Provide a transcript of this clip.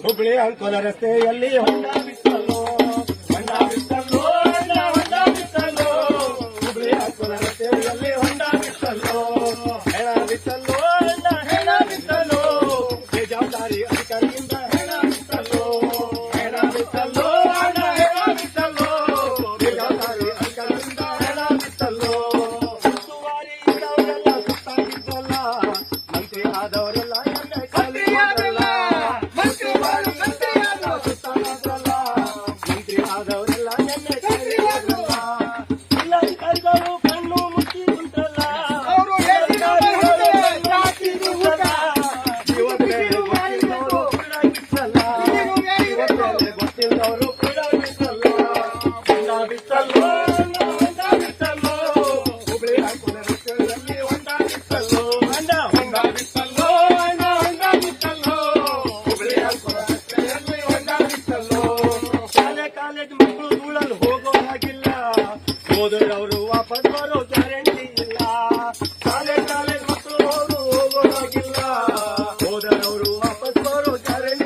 ಹುಬ್ಳಿ ಅಂಕೋಲ ರಸ್ತೆಯಲ್ಲಿ ಹೊಂಡ ಬಿತ್ತಲು ಹೊಂಡ ಬಿತ್ತಲು ಹೊಂಡ ಬಿತ್ತಲು ಹುಬ್ಳಿ ಅಂಕೋಲ ರಸ್ತೆಯಲ್ಲಿ ಹೊಂಡ ಬಿತ್ತಲು ಹೆಣ ಬಿತ್ತಲು ಹೆಣ ಬಿತ್ತಲು ಬೇಜವಾಬ್ದಾರಿ ಅಧಿಕಾರಿಯಿಂದ ಹೆಣ ಬಿತ್ತಲು ಹೆಣ ಬಿತ್ತಲು ಹೆಣ ಬಿತ್ತಲು ಬೇಜವಾಬ್ದಾರಿ ಅಧಿಕಾರಿಯಿಂದ ಹೆಣ ಬಿತ್ತಲು ಸುತ್ತುವಾರಿ ಇದ್ದವರೆಲ್ಲ ಸುತ್ತಾಗಿದ್ದಲ್ಲ ಮಂತ್ರಿ ಆದವರೆಲ್ಲ ಜಿಲ್ಲಾಧಿಕಾರಿಗಳು ಕಣ್ಣು ಮುಚ್ಚಿ ಕುಂತಲ್ಲ ಗೊತ್ತಿಲ್ಲದವರು ಕೂಡ ಬಿತ್ತಲ್ಲ ಹೊಂಡ ಬಿತ್ತಲ್ಲ ಹುಬ್ಳಿ ಅಂಕೋಲ ರಸ್ತೆಯಲ್ಲಿ ಹೊಂಡ ಬಿತ್ತಲ್ಲ ಹೊಂಡ ಬಿತ್ತಲ್ಲ ಹುಬ್ಳಿ ಅಂಕೋಲ ರಸ್ತೆಯಲ್ಲಿ ಹೊಂಡ ಬಿತ್ತಲ್ಲ ಶಾಲೆ ಕಾಲೇಜ್ ಮಕ್ಕಳು ಧೂಳಲ್ಲಿ ಹೋಗೋ ಹಾಗಿಲ್ಲ ಹೋದವರು ವಾಪಸ್ ಬರೋ ಗ್ಯಾರಂಟಿ ಇಲ್ಲ ಶಾಲೆ ಕಾಲೇಜ್ ಮಕ್ಕಳು ಹೋಗೋ ಹಾಗಿಲ್ಲ ಹೋದವರು ವಾಪಸ್ ಬರೋ ಗ್ಯಾರಂಟಿ